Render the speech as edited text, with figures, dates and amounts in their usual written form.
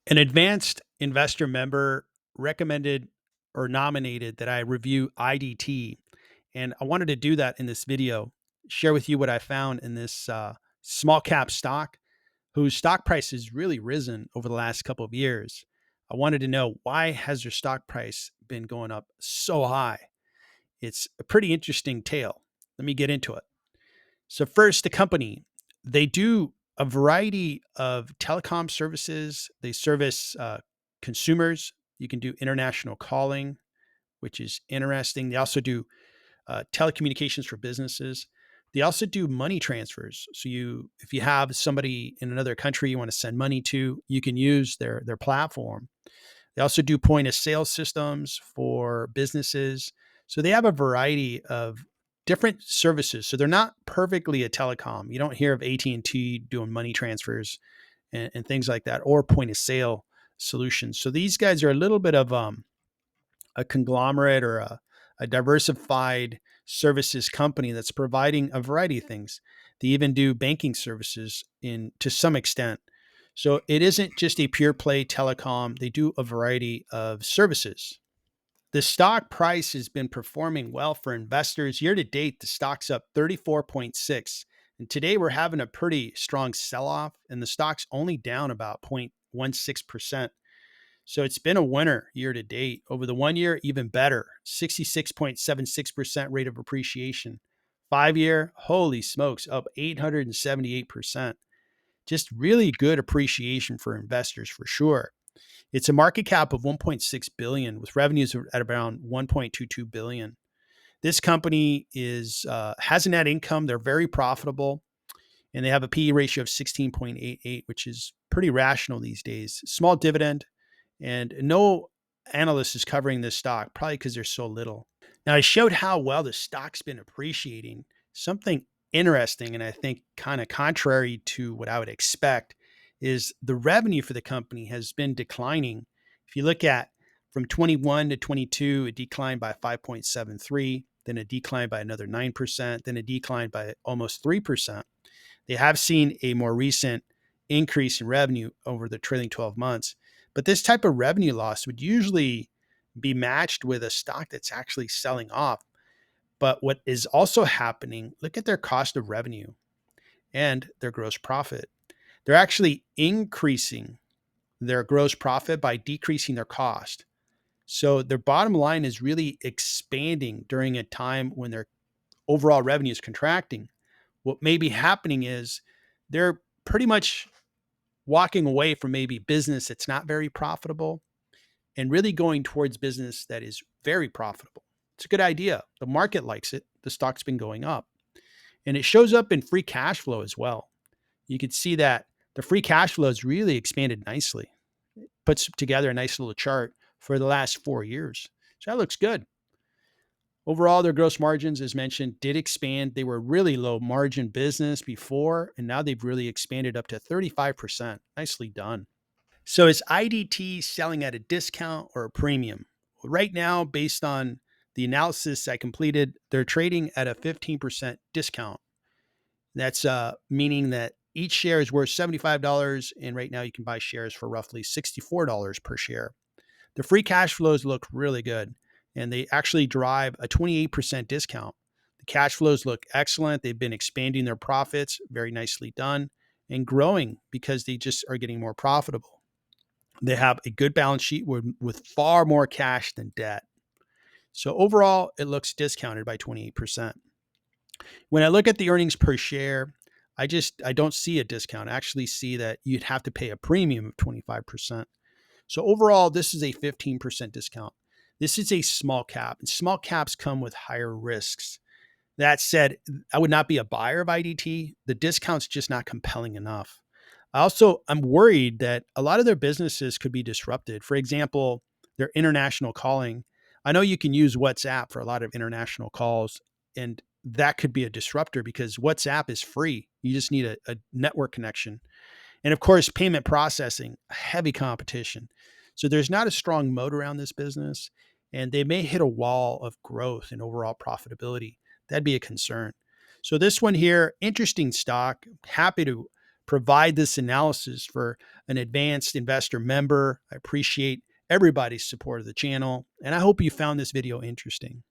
An advanced investor member recommended or nominated that I review IDT. And I wanted to do that in this video, share with you what I found in this small cap stock whose stock price has really risen over the last couple of years. I wanted to know, why has their stock price been going up so high? It's a pretty interesting tale. Let me get into it. So first, the company, they do a variety of telecom services. They service consumers. You can do international calling, which is interesting. They also do telecommunications for businesses. They also do money transfers. So if you have somebody in another country you want to send money to, you can use their platform. They also do point of sale systems for businesses. So they have a variety of different services. So they're not perfectly a telecom. You don't hear of AT&T doing money transfers and things like that, or point of sale solutions. So these guys are a little bit of a conglomerate or a diversified services company that's providing a variety of things. They even do banking services in to some extent. So it isn't just a pure play telecom. They do a variety of services. The stock price has been performing well for investors. Year to date, the stock's up 34.6. And today we're having a pretty strong sell off, and the stock's only down about 0.16%. So it's been a winner year to date. Over the 1 year, even better, 66.76% rate of appreciation. 5 year, holy smokes, up 878%. Just really good appreciation for investors for sure. It's a market cap of 1.6 billion with revenues at around 1.22 billion. This company is has a net income. They're very profitable, and they have a PE ratio of 16.88, which is pretty rational these days. Small dividend, and no analyst is covering this stock, probably because there's so little. Now, I showed how well the stock's been appreciating. Something interesting, and I think kind of contrary to what I would expect, is the revenue for the company has been declining. If you look at from 21 to 22, it declined by 5.73, then it declined by another 9%, then it declined by almost 3%. They have seen a more recent increase in revenue over the trailing 12 months. But this type of revenue loss would usually be matched with a stock that's actually selling off. But what is also happening, look at their cost of revenue and their gross profit. They're actually increasing their gross profit by decreasing their cost. So their bottom line is really expanding during a time when their overall revenue is contracting. What may be happening is they're pretty much walking away from maybe business that's not very profitable and really going towards business that is very profitable. It's a good idea. The market likes it. The stock's been going up. And it shows up in free cash flow as well. You can see that the free cash flow has really expanded nicely. It puts together a nice little chart for the last 4 years. So that looks good. Overall, their gross margins, as mentioned, did expand. They were really low margin business before, and now they've really expanded up to 35%. Nicely done. So is IDT selling at a discount or a premium? Well, right now, based on the analysis I completed, they're trading at a 15% discount. That's meaning that each share is worth $75, and right now you can buy shares for roughly $64 per share. The free cash flows look really good, and they actually drive a 28% discount. The cash flows look excellent. They've been expanding their profits, very nicely done, and growing because they just are getting more profitable. They have a good balance sheet with far more cash than debt. So overall, it looks discounted by 28%. When I look at the earnings per share, I don't see a discount. I actually see that you'd have to pay a premium of 25%. So overall, this is a 15% discount. This is a small cap, and small caps come with higher risks. That said, I would not be a buyer of IDT. The discount's just not compelling enough. I'm worried that a lot of their businesses could be disrupted. For example, their international calling. I know you can use WhatsApp for a lot of international calls, and that could be a disruptor because WhatsApp is free. You just need a network connection. And of course, payment processing, heavy competition. So there's not a strong moat around this business, and they may hit a wall of growth and overall profitability. That'd be a concern. So this one here, interesting stock. Happy to provide this analysis for an advanced investor member. I appreciate everybody's support of the channel, and I hope you found this video interesting.